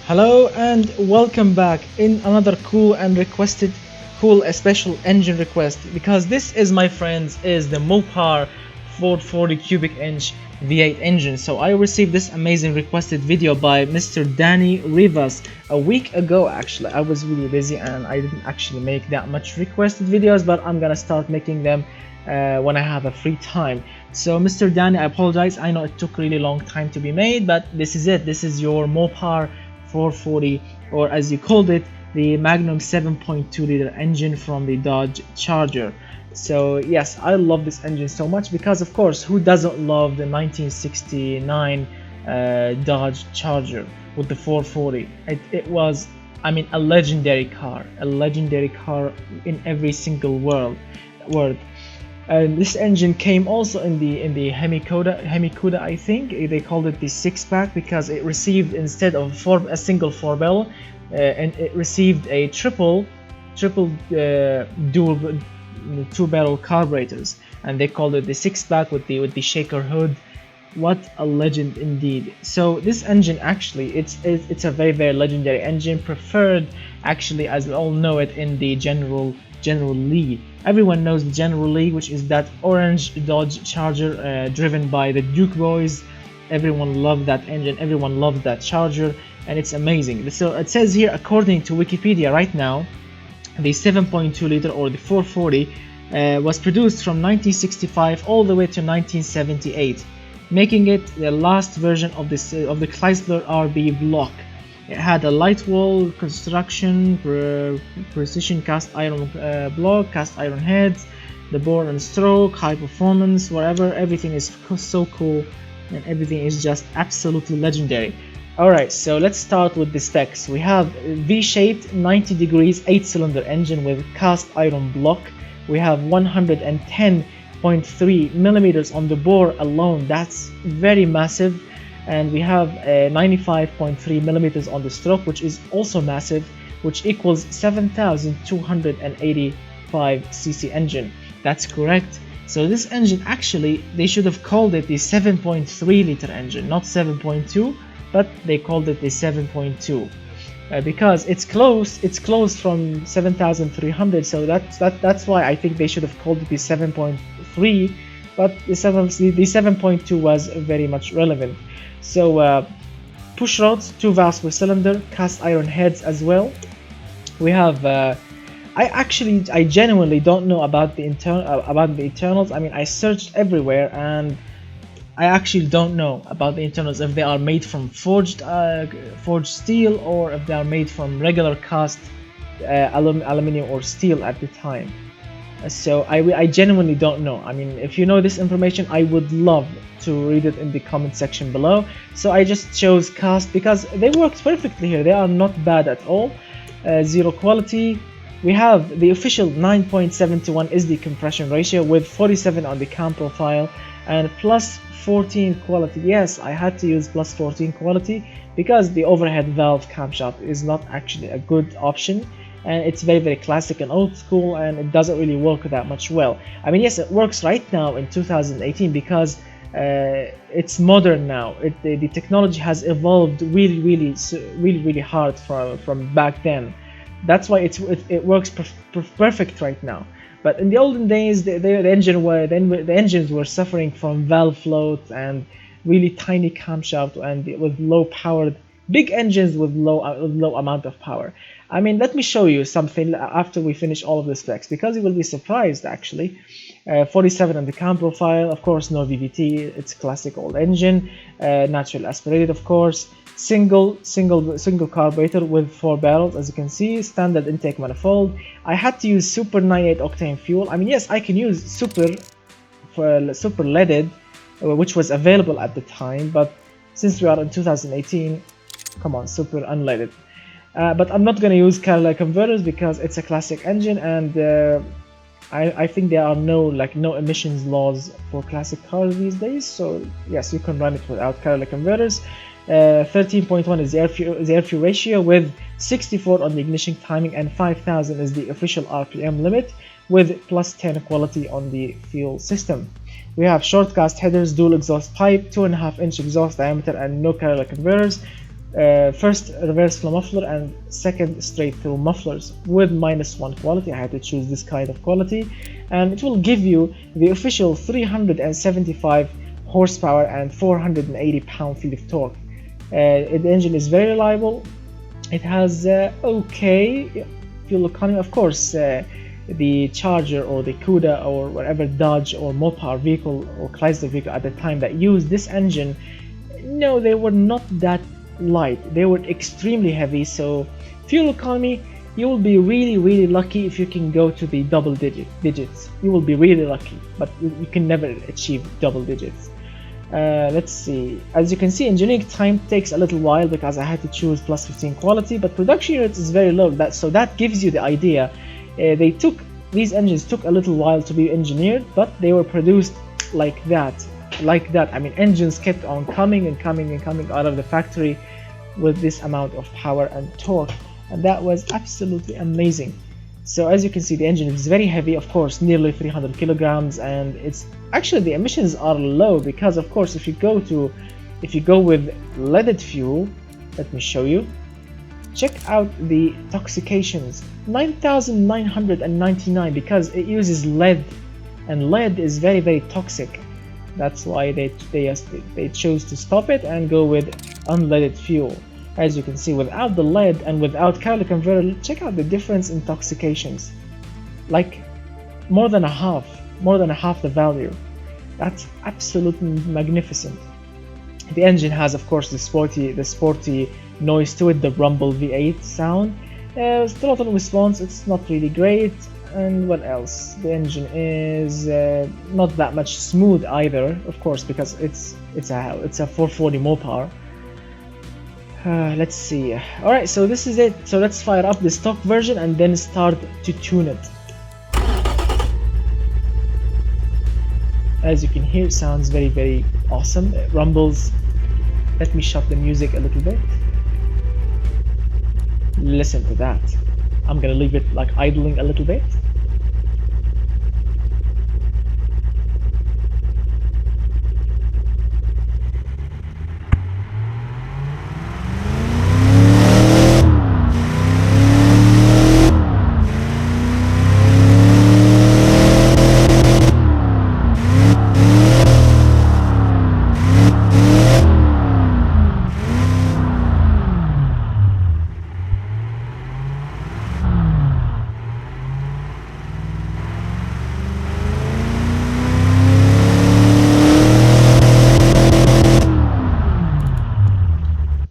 Hello and welcome back in another cool special engine request, because this is, my friends, is the Mopar 440 cubic inch V8 engine. So I received this amazing requested video by Mr. Danny Rivas a week ago. Actually, I was really busy and I didn't actually make that much requested videos, but I'm gonna start making them when I have a free time. So Mr. Danny, I apologize, I know it took really long time to be made, but this is it. This is your Mopar 440, or as you called it, the Magnum 7.2 liter engine from the Dodge Charger. So yes, I love this engine so much because, of course, who doesn't love the 1969 Dodge Charger with the 440? It was, I mean, a legendary car in every single word. And this engine came also in the Hemi-Cuda, I think they called it the six-pack, because it received, instead of a single four barrel, and it received a triple dual two-barrel carburetors, and they called it the six-pack with the shaker hood. What a legend indeed. So this engine, actually, it's a very legendary engine, preferred, actually, as we all know it, in the General Lee. Everyone knows the General Lee, which is that orange Dodge Charger driven by the Duke boys. Everyone loved that engine, everyone loved that Charger, and it's amazing. So it says here, according to Wikipedia right now, the 7.2 liter, or the 440, was produced from 1965 all the way to 1978, making it the last version of the Chrysler RB block. It had a light wall construction, precision cast iron block, cast iron heads, the bore and stroke, high performance, whatever. Everything is so cool, and everything is just absolutely legendary. Alright, so let's start with the specs. We have V-shaped 90 degrees 8-cylinder engine with cast iron block. We have 110.3 millimeters on the bore alone. That's very massive. And we have 95.3 millimeters on the stroke, which is also massive, which equals 7,285 cc engine. That's correct. So this engine, actually, they should have called it the 7.3 liter engine, not 7.2, but they called it the 7.2 because it's close from 7,300. So that's why I think they should have called it the 7.3, but the 7.2 was very much relevant. So push rods, 2 valves per cylinder, cast iron heads as well. We have I genuinely don't know about the internals. I mean, I searched everywhere and I actually don't know about the internals, if they are made from forged steel, or if they are made from regular cast aluminum or steel at the time. So I genuinely don't know. I mean, if you know this information, I would love to read it in the comment section below. So I just chose cast because they worked perfectly here. They are not bad at all. Zero quality. We have the official 9.7 to 1 is the compression ratio, with 47 on the cam profile, and plus 14 quality. Yes, I had to use plus 14 quality because the overhead valve camshaft is not actually a good option, and it's very classic and old school, and it doesn't really work that much well. I mean, yes, it works right now in 2018 because it's modern now. The technology has evolved really hard from back then. That's why it works perfect right now. But in the olden days, the engines were suffering from valve float and really tiny camshaft, and with low powered big engines with low amount of power. I mean, let me show you something after we finish all of the specs, because you will be surprised actually. 47 on the cam profile, of course, no VVT. It's classic old engine, natural aspirated, of course. Single carburetor with 4 barrels, as you can see. Standard intake manifold. I had to use super 98 octane fuel. I mean, yes, I can use super leaded, which was available at the time, but since we are in 2018, come on, super unleaded. But I'm not going to use catalytic converters because it's a classic engine, and I think there are no emissions laws for classic cars these days. So yes, you can run it without catalytic converters. 13.1 is the air fuel ratio, with 64 on the ignition timing, and 5,000 is the official RPM limit, with plus 10 quality on the fuel system. We have short cast headers, dual exhaust pipe, 2.5-inch exhaust diameter, and no catalytic converters. first reverse flow muffler and second straight through mufflers with -1 quality. I had to choose this kind of quality, and it will give you the official 375 horsepower and 480 pound-feet of torque. The engine is very reliable. It has okay fuel economy. Of course, the Charger or the Cuda or whatever Dodge or Mopar vehicle or Chrysler vehicle at the time that used this engine, no, they were not that light. They were extremely heavy. So fuel economy, you will be really lucky if you can go to the double digits. You will be really lucky, but you can never achieve double digits. Let's see, as you can see, engineering time takes a little while because I had to choose +15 quality, but production units is very low. So that gives you the idea. These engines took a little while to be engineered, but they were produced like that. I mean, engines kept on coming out of the factory with this amount of power and torque, and that was absolutely amazing. So as you can see, the engine is very heavy, of course, nearly 300 kilograms, and it's actually, the emissions are low because, of course, if you go with leaded fuel, let me show you. Check out the toxications, 9,999, because it uses lead, and lead is very toxic. That's why they chose to stop it and go with unleaded fuel. As you can see, without the lead and without catalytic converter, check out the difference in toxications. Like more than a half the value. That's absolutely magnificent. The engine has, of course, the sporty noise to it, the rumble V8 sound. Throttle response, it's not really great. And what else? The engine is not that much smooth either, of course, because it's a 440 Mopar. Let's see. Alright, so this is it. So let's fire up the stock version and then start to tune it. As you can hear, it sounds very awesome. It rumbles. Let me shut the music a little bit. Listen to that. I'm gonna leave it like idling a little bit.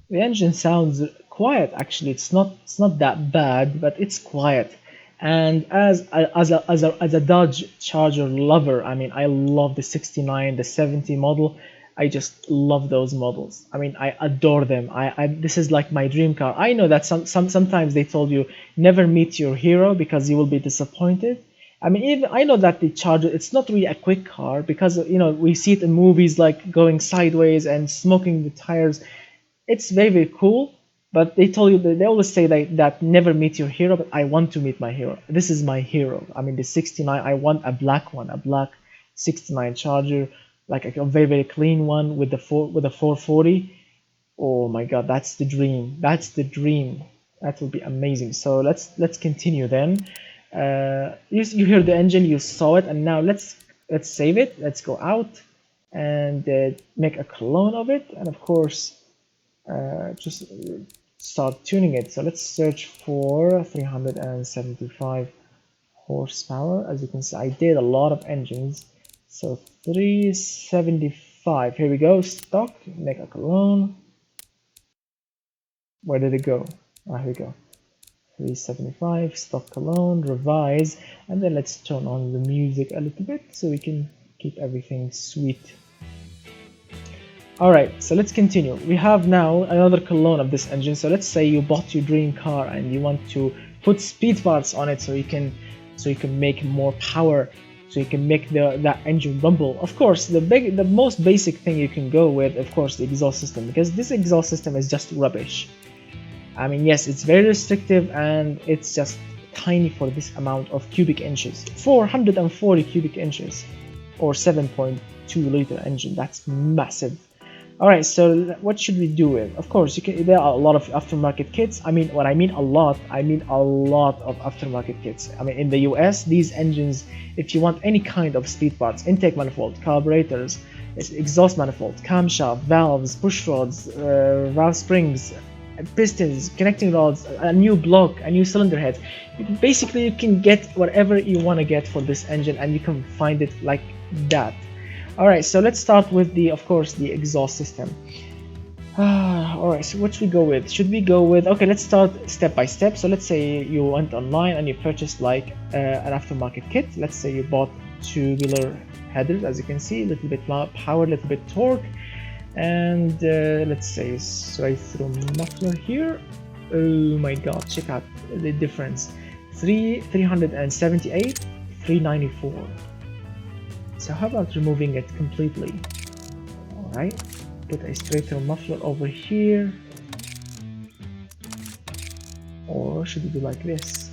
The engine sounds quiet. Actually, it's not that bad, but it's quiet. And as a Dodge Charger lover, I mean, I love the 69, the 70 model. I just love those models. I mean, I adore them. This is like my dream car. I know that sometimes they told you never meet your hero because you will be disappointed. I mean, even I know that the Charger, it's not really a quick car because, you know, we see it in movies like going sideways and smoking the tires. It's very cool, but they told you that they always say that never meet your hero, but I want to meet my hero. This is my hero. I mean, the 69, I want a black one, a black 69 Charger, like a very clean one with a 440. Oh my god, that's the dream. That's the dream. That would be amazing. So let's continue then. You hear the engine, you saw it, and now let's save it. Let's go out and make a clone of it, and of course just start tuning it. So let's search for 375 horsepower. As you can see, I did a lot of engines. So 375, here we go. Stock, make a clone. Where did it go? Ah, here we go. 375, stock clone, revise, and then let's turn on the music a little bit so we can keep everything sweet. Alright, so let's continue. We have now another clone of this engine. So let's say you bought your dream car and you want to put speed parts on it so you can make more power, so you can make that engine rumble. Of course, the most basic thing you can go with, of course, the exhaust system, because this exhaust system is just rubbish. I mean, yes, it's very restrictive and it's just tiny for this amount of cubic inches. 440 cubic inches or 7.2 liter engine. That's massive. All right, so what should we do with? Of course, you can. There are a lot of aftermarket kits. I mean, when I mean a lot, I mean a lot of aftermarket kits. I mean, in the US, these engines, if you want any kind of speed parts, intake manifold, carburetors, exhaust manifold, camshaft, valves, push rods, valve springs, pistons, connecting rods, a new block, a new cylinder head. Basically, you can get whatever you want to get for this engine, and you can find it like that. All right, so let's start with the, of course, the exhaust system. All right, so what should we go with? Should we go with, okay, let's start step by step. So let's say you went online and you purchased like an aftermarket kit. Let's say you bought tubular headers, as you can see, a little bit power, a little bit torque, and let's say straight through muffler here. Oh my god, check out the difference. 378, 394. So how about removing it completely? Alright, put a straight through muffler over here. Or should we do like this?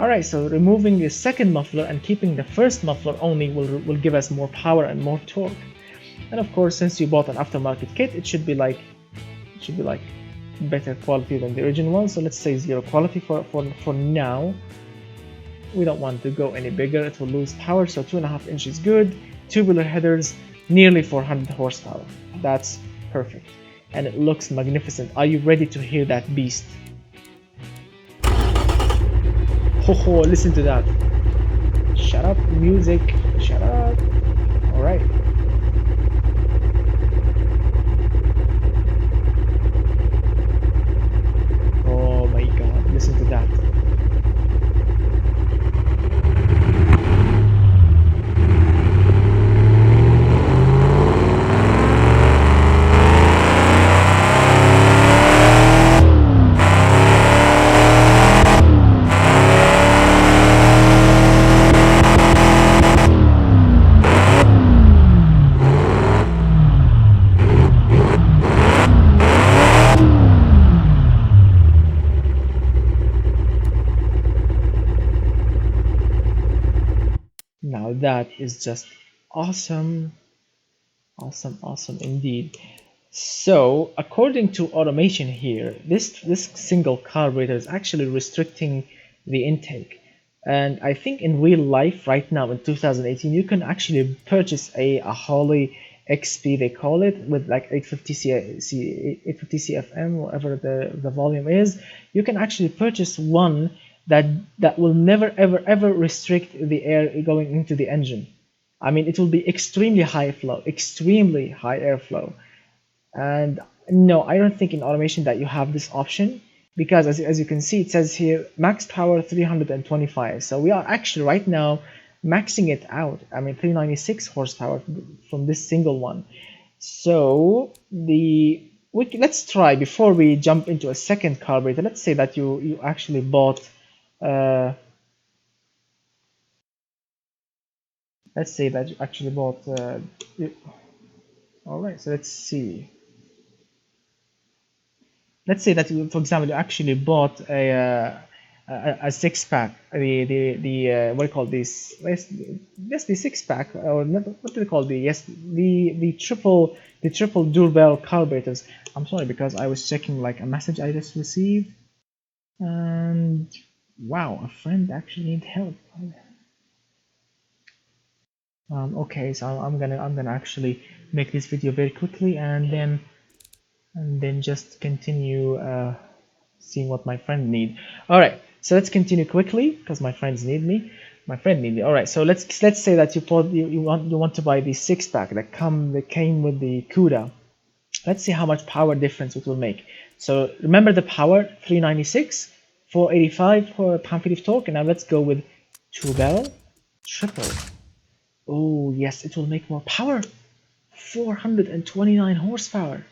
Alright, so removing the second muffler and keeping the first muffler only will give us more power and more torque. And of course, since you bought an aftermarket kit, it should be like better quality than the original one. So let's say 0 quality for now. We don't want to go any bigger, it will lose power, so 2.5 inches good. Tubular headers, nearly 400 horsepower. That's perfect. And it looks magnificent. Are you ready to hear that beast? Ho ho, listen to that. Shut up, music. Shut up. Alright. Oh my god, listen to that. Now that is just awesome, awesome, awesome indeed. So according to automation here, this single carburetor is actually restricting the intake. And I think in real life right now in 2018, you can actually purchase a Holley XP, they call it, with like 850 CFM, whatever the volume is. You can actually purchase one that will never ever restrict the air going into the engine. I mean, it will be extremely high flow, extremely high airflow. And no, I don't think in automation that you have this option, because as you can see, it says here max power 325. So we are actually right now maxing it out. I mean, 396 horsepower from this single one. So let's try, before we jump into a second carburetor. Let's say that you actually bought let's say that you actually bought all right, so let's see. Let's say that you, for example, you actually bought a six pack, the what do you call this? Yes, the six pack, or what do they call the, yes, the triple doorbell carburetors. I'm sorry, because I was checking like a message I just received, and wow, a friend actually need help. Okay, so I'm gonna actually make this video very quickly, and then just continue seeing what my friend need. All right, so let's continue quickly because my friends need me. My friend need me. All right, so let's say that you want to buy the six pack that came with the CUDA. Let's see how much power difference it will make. So remember the power, 396, 485 pound-feet of torque, and now let's go with two barrel, triple. Oh yes, it will make more power, 429 horsepower.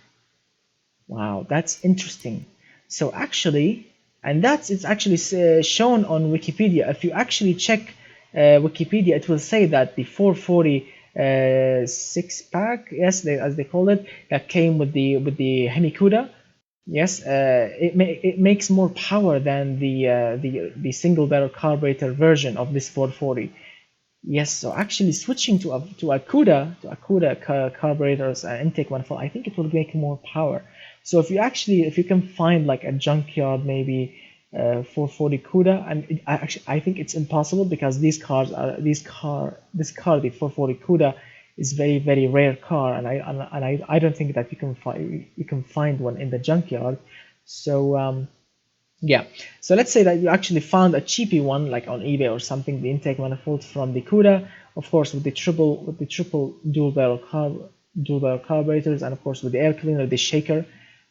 Wow, that's interesting. So actually, and it's actually shown on Wikipedia. If you actually check Wikipedia, it will say that the 440 six pack, yes, as they call it, that came with the Hemikuda. Yes, it makes more power than the single barrel carburetor version of this 440. Yes, so actually switching to a CUDA carburetors and intake manifold, I think it will make more power. So if you can find like a junkyard maybe 440 CUDA, and I think it's impossible because this car the 440 CUDA is very rare car, and I don't think that you can find one in the junkyard. So yeah, so let's say that you actually found a cheapy one like on eBay or something, the intake manifold from the CUDA, of course with the triple dual barrel carburetors, and of course with the air cleaner, the shaker.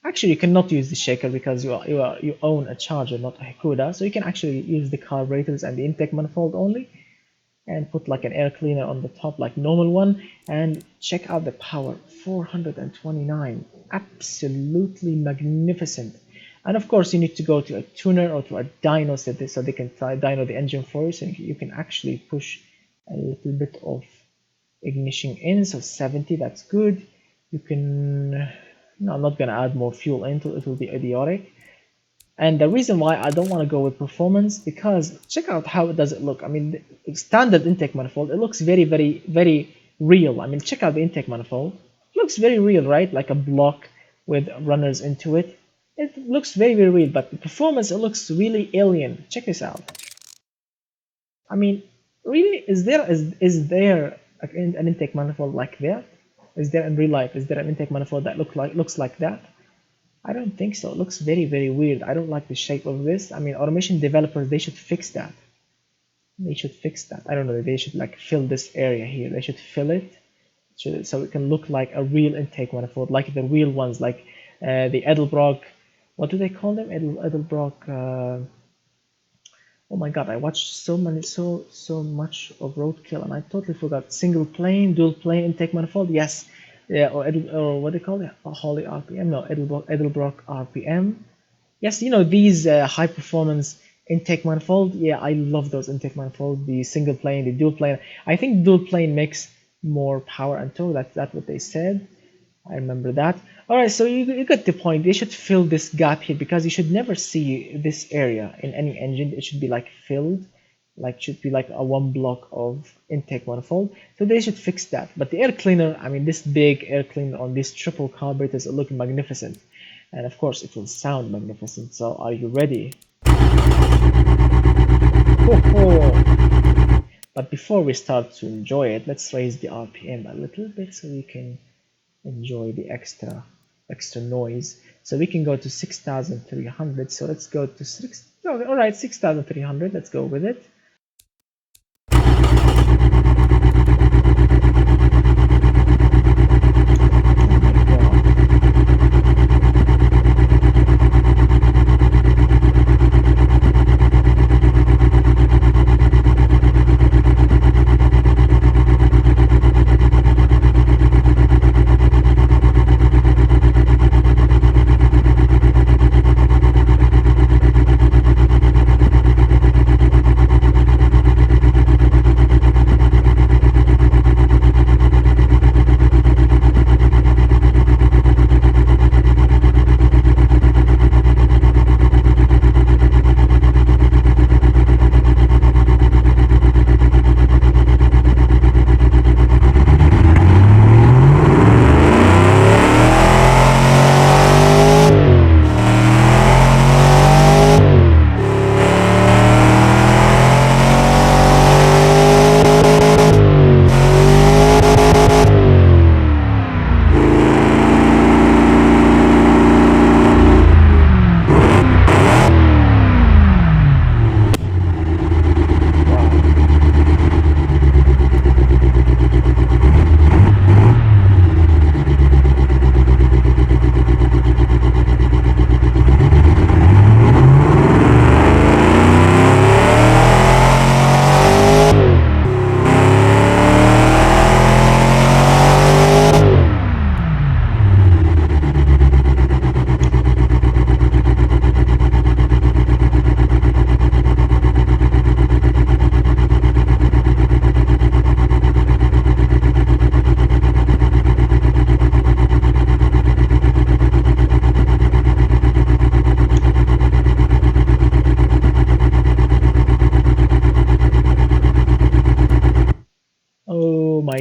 Actually, you cannot use the shaker because you own a charger, not a CUDA, so you can actually use the carburetors and the intake manifold only, and put like an air cleaner on the top like normal one, and check out the power, 429, absolutely magnificent. And of course you need to go to a tuner or to a dyno so they can dyno the engine for you, so you can actually push a little bit of ignition in, so 70, that's good. You can, no, I'm not gonna add more fuel into it will be idiotic. And the reason why I don't want to go with performance, because check out how does it look. I mean, the standard intake manifold, it looks very real. I mean, check out the intake manifold. It looks very real, right? Like a block with runners into it. It looks very real, but the performance, it looks really alien. Check this out. I mean, really, is there an intake manifold like that? Is there in real life? Is there an intake manifold that looks like that? I don't think so. It looks very weird. I don't like the shape of this. I mean, automation developers, they should fix that. They should fix that. I don't know. They should like fill this area here. They should fill it so it can look like a real intake manifold, like the real ones, like the Edelbrock. What do they call them? Edelbrock. Oh my God! I watched so much of Roadkill, and I totally forgot. Single plane, dual plane intake manifold. Yes, yeah, or what do they call it? Holy RPM? No, Edelbrock RPM. Yes, you know these high performance intake manifold. Yeah, I love those intake manifold. The single plane, the dual plane. I think dual plane makes more power and torque. That's what they said. I remember that. Alright, so you got the point. They should fill this gap here because you should never see this area in any engine. It should be like filled, like should be like a one block of intake manifold. So they should fix that. But the air cleaner, I mean, this big air cleaner on these triple carburetors, it look magnificent, and of course it will sound magnificent. So are you ready? But before we start to enjoy it, let's raise the RPM a little bit so we can enjoy the extra noise. So we can go to 6,300. So let's go to 6. Oh, all right, 6,300. Let's go with it.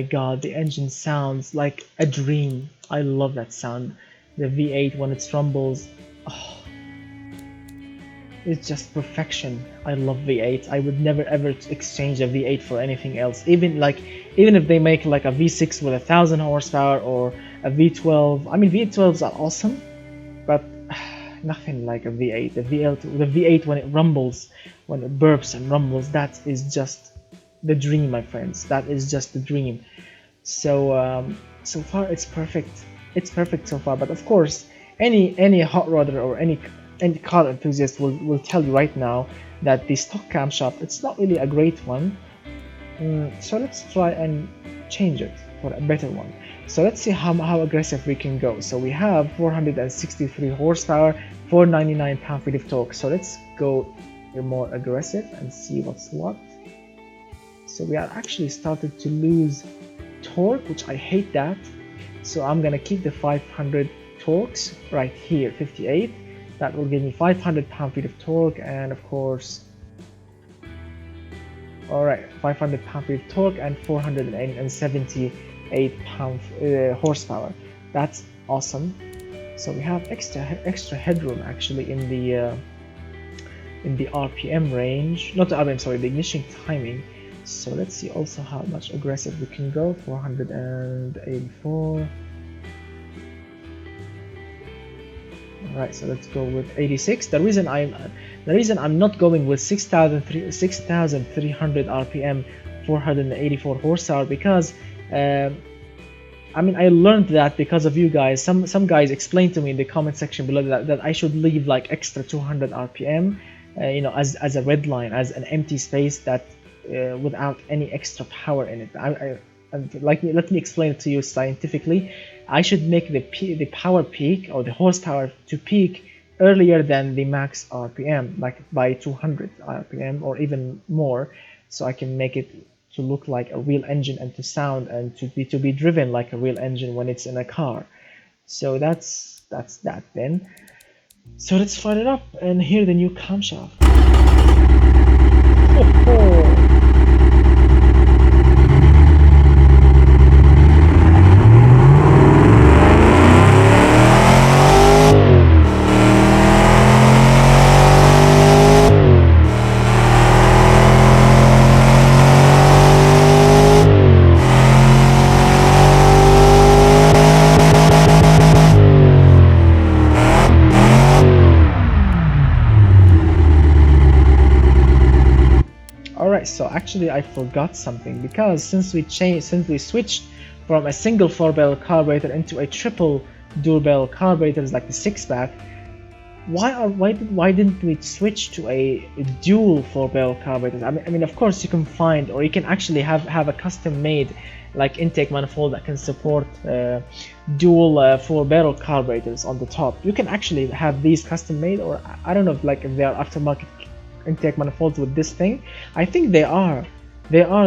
god, the engine sounds like a dream. I love that sound. The V8 when it rumbles, oh, it's just perfection. I love V8. I would never ever exchange a V8 for anything else. Even if they make like a V6 with 1,000 horsepower or a V12. I mean V12s are awesome, but nothing like a V8. The V8 when it rumbles, when it burps and rumbles, that is just the dream, my friends. That is just the dream. So so far it's perfect. It's perfect so far. But of course, any hot rodder or any car enthusiast will tell you right now that the stock camshaft, it's not really a great one. So let's try and change it for a better one. So let's see how aggressive we can go. So we have 463 horsepower, 499 pound-feet of torque. So let's go more aggressive and see what's what. So we are actually started to lose torque, which I hate that. So I'm gonna keep the 500 torques right here, 58. That will give me 500 pound-feet of torque, and of course, alright, 500 pound-feet of torque and 478 horsepower. That's awesome. So we have extra headroom actually in the RPM range, not the RPM, sorry, the ignition timing. So let's see also how much aggressive we can go. 484. Alright, so let's go with 86. The reason I'm not going with 6,300 RPM, 484 horsepower, because I mean, I learned that because of you guys. Some guys explained to me in the comment section below that I should leave like extra 200 RPM, you know, as a red line, as an empty space that without any extra power in it. Let me explain it to you scientifically. I should make the power peak or the horsepower to peak earlier than the max RPM, like by 200 RPM or even more, so I can make it to look like a real engine and to sound and to be driven like a real engine when it's in a car. So that's that then. So let's fire it up and hear the new camshaft. Oh. So actually I forgot something, because since we switched from a single 4-barrel carburetor into a triple dual-barrel carburetors like the 6-pack, why didn't we switch to a dual 4-barrel carburetor? I mean of course you can find, or you can actually have a custom made like intake manifold that can support dual 4-barrel carburetors on the top. You can actually have these custom made, or I don't know if they are aftermarket intake manifolds with this thing. I think there are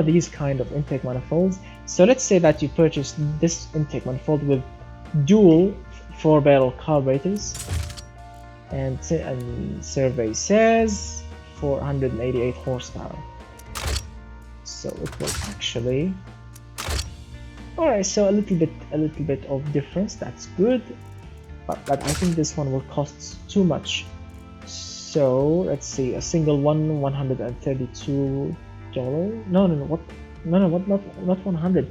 these kind of intake manifolds. So let's say that you purchased this intake manifold with dual 4-barrel carburetors, and survey says 488 horsepower. So it will actually, alright, so a little bit of difference. That's good, but I think this one will cost too much. So let's see, a single one, $132. No, not 100.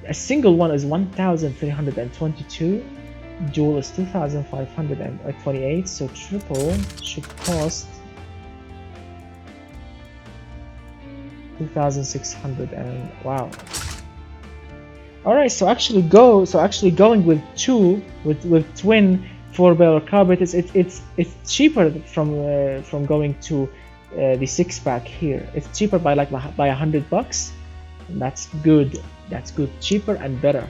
A single one is 1,322. Dual is 2,528. So triple should cost 2,600. And wow. All right, so actually going with twin 4-barrel carburetors, it's cheaper from going to the 6-pack here. It's cheaper by $100. That's good. That's good. Cheaper and better.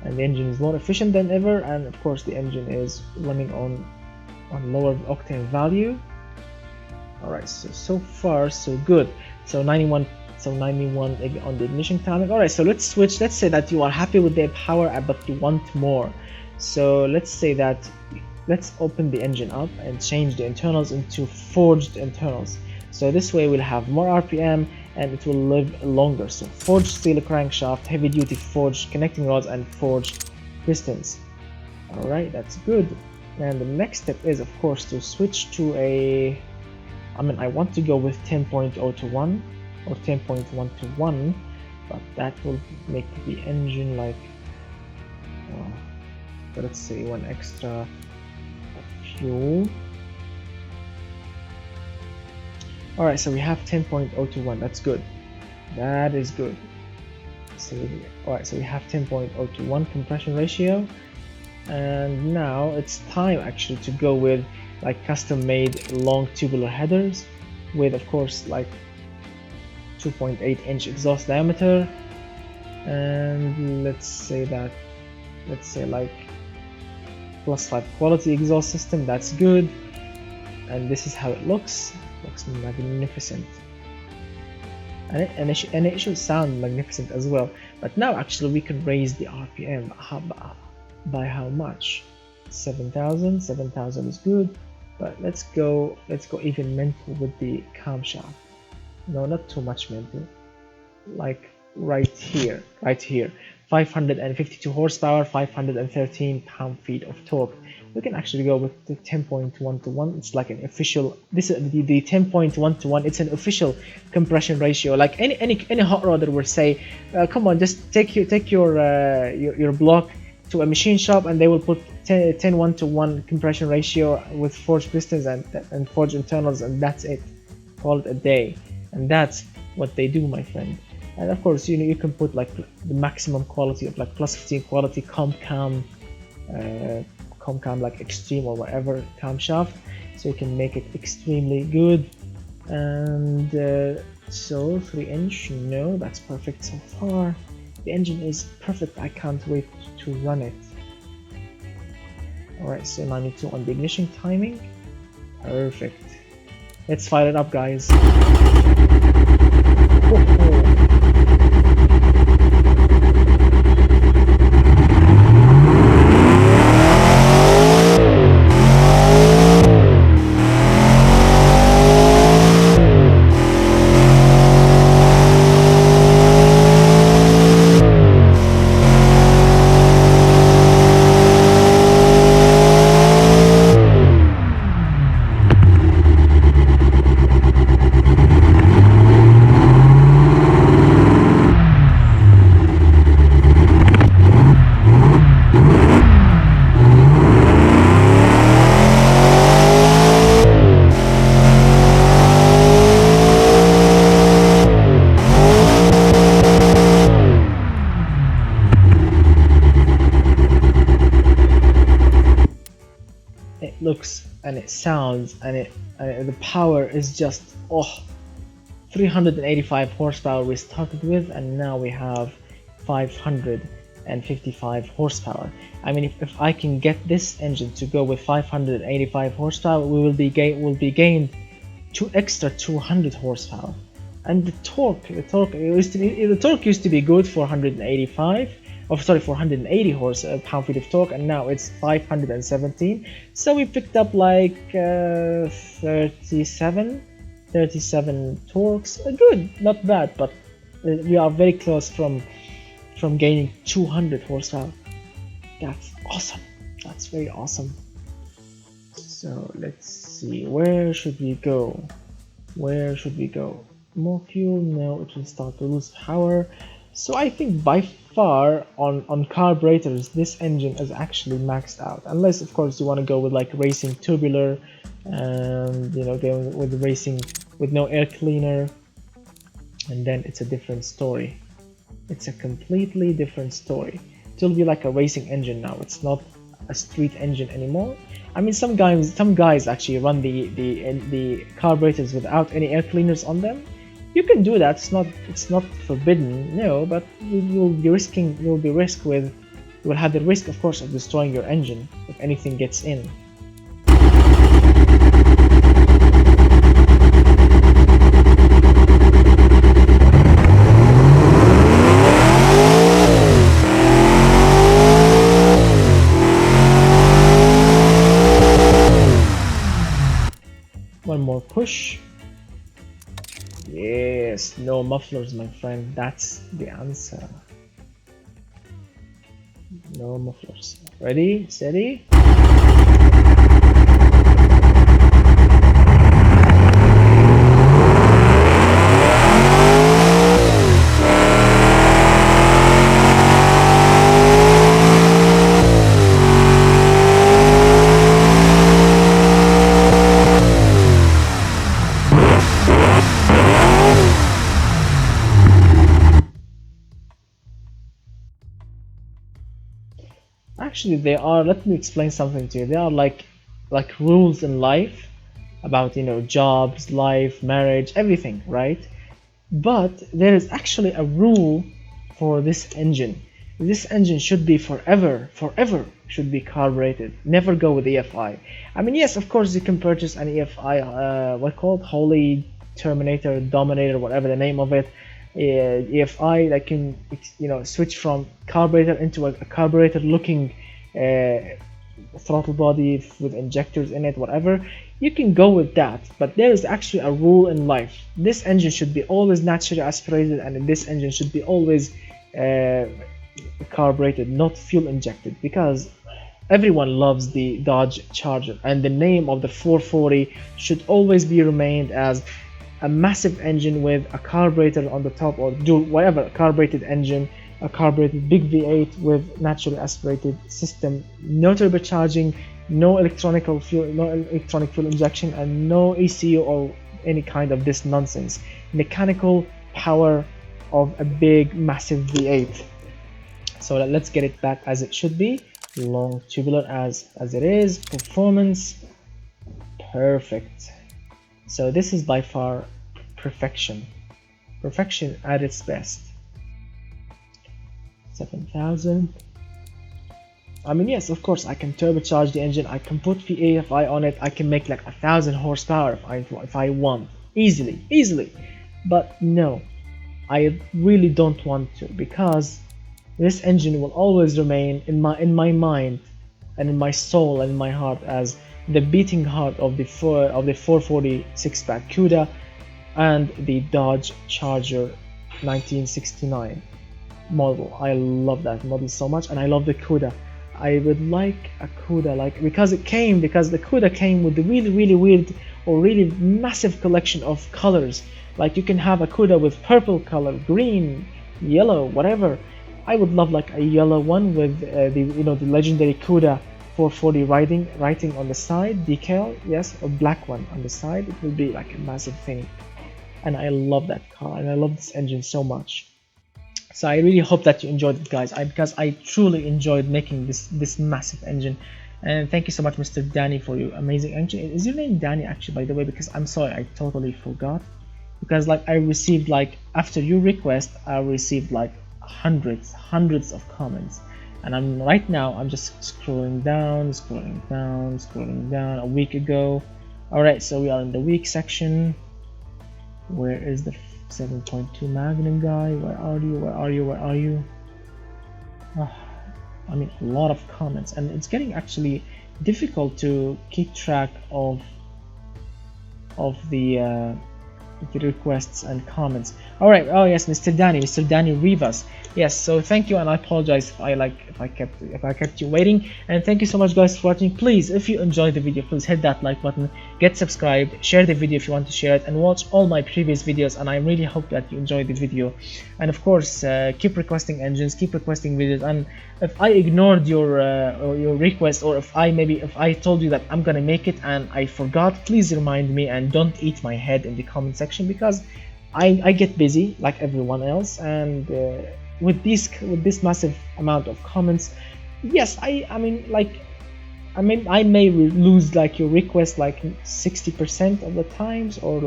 And the engine is more efficient than ever. And of course, the engine is running on lower octane value. All right. So far so good. So 91 on the ignition timing. All right. So let's switch. Let's say that you are happy with the power, but you want more. So let's say that, let's open the engine up and change the internals into forged internals. So this way we'll have more RPM and it will live longer. So forged steel crankshaft, heavy duty forged connecting rods, and forged pistons. Alright, that's good. And the next step is, of course, to switch to a... I want to go with 10.0 to 1 or 10.1 to 1, but that will make the engine like... let's say one extra fuel. Alright, so we have 10.0 to 1, that's good. That is good. So, alright, so we have 10.0 to 1 compression ratio. And now it's time actually to go with like custom made long tubular headers with, of course, like 2.8 inch exhaust diameter, and let's say like +5 quality exhaust system. That's good. And this is how it looks. Looks magnificent, and it should sound magnificent as well. But now actually we can raise the RPM. By how much? 7,000. 7,000 is good, but let's go even mental with the camshaft. No, not too much mental. Like right here, 552 horsepower, 513 pound-feet of torque. We can actually go with the 10.1 to 1. It's like an official. This is the 10.1 to 1. It's an official compression ratio. Like any hot rodder will say, come on, just take your block to a machine shop, and they will put 10.1 to 1 compression ratio with forged pistons and forged internals, and that's it. Call it a day. And that's what they do, my friend. And of course, you can put like the maximum quality of like +15 quality comcam like extreme or whatever camshaft, so you can make it extremely good. And so 3-inch, no, that's perfect so far. The engine is perfect. I can't wait to run it. Alright, so 92 on the ignition timing. Perfect. Let's fire it up, guys. Looks and it sounds and the power is just 385 horsepower we started with, and now we have 555 horsepower. I mean, if I can get this engine to go with 585 horsepower, we will be gained extra 200 horsepower. And the torque used to be good, 485. 480 pound-feet of torque, and now it's 517. So we picked up like 37 torques. Good, not bad, but we are very close from gaining 200 horsepower. That's awesome. That's very awesome. So let's see, where should we go? More fuel? No, it will start to lose power. So I think by far on carburetors this engine is actually maxed out, unless of course you want to go with like racing tubular and going with racing with no air cleaner, and then it's a different story. It's a completely different story. It will be like a racing engine now. It's not a street engine anymore. I mean, some guys actually run the carburetors without any air cleaners on them. You can do that. It's not forbidden, no, but you'll have the risk, of course, of destroying your engine if anything gets in. One more push. Yes, no mufflers, my friend. That's the answer. No mufflers. Ready? Steady? Actually, they are. Let me explain something to you. They are like rules in life about jobs, life, marriage, everything, right? But there is actually a rule for this engine. This engine should be forever should be carbureted. Never go with EFI. I mean, yes, of course you can purchase an EFI, what called Holy Terminator, Dominator, whatever the name of it, EFI that can switch from carburetor into a carburetor looking throttle body with injectors in it, whatever. You can go with that, but there is actually a rule in life. This engine should be always naturally aspirated, and this engine should be always carbureted, not fuel injected, because everyone loves the Dodge Charger, and the name of the 440 should always be remained as a massive engine with a carburetor on the top, or do whatever, carbureted engine, a carbureted big V8 with naturally aspirated system, no turbocharging, no electronic fuel injection, and no ECU or any kind of this nonsense. Mechanical power of a big massive V8. So let's get it back as it should be, long tubular as it is, performance, perfect. So this is by far perfection at its best. 7,000. I mean, yes, of course I can turbocharge the engine, I can put VAFI on it, I can make like 1,000 horsepower if I want, easily. But no, I really don't want to, because this engine will always remain in my mind and in my soul and in my heart as the beating heart of the 440 6-pack CUDA and the Dodge Charger 1969 model. I love that model so much, and I love the CUDA. I would like a CUDA, because the CUDA came with the really weird or really massive collection of colors. Like you can have a CUDA with purple color, green, yellow, whatever. I would love like a yellow one with the legendary CUDA 440 writing on the side, decal, yes, a black one on the side. It will be like a massive thing, and I love that car, and I love this engine so much. So I really hope that you enjoyed it, guys, because I truly enjoyed making this massive engine. And thank you so much, Mr. Danny, for your amazing engine. Is your name Danny, actually, by the way? Because I'm sorry, I totally forgot. Because I received after your request, I received hundreds of comments, and right now I'm just scrolling down a week ago. All right, so we are in the week section. Where is the 7.2 Magnum guy? Where are you? Oh, I mean, a lot of comments, and it's getting actually difficult to keep track of the requests and comments. All right. Oh yes, Mr. Danny Rivas. Yes. So thank you, and I apologize if I kept you waiting. And thank you so much, guys, for watching. Please, if you enjoyed the video, please hit that like button, get subscribed, share the video if you want to share it, and watch all my previous videos. And I really hope that you enjoyed the video. And of course, keep requesting engines, keep requesting videos. And if I ignored your request, or if I told you that I'm gonna make it and I forgot, please remind me, and don't eat my head in the comment section, because I get busy like everyone else, and with this massive amount of comments, yes, I may lose your request 60% of the times, or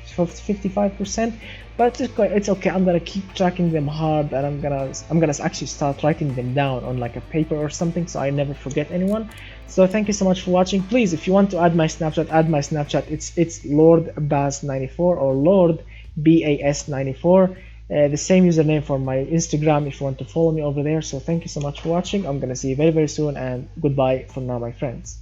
55%, but it's okay. I'm gonna keep tracking them hard, and I'm gonna actually start writing them down on a paper or something, so I never forget anyone. So thank you so much for watching. Please, if you want to add my Snapchat, it's Lord Bas 94 or Lord BAS 94. The same username for my Instagram if you want to follow me over there. So thank you so much for watching. I'm gonna see you very soon, and goodbye for now, my friends.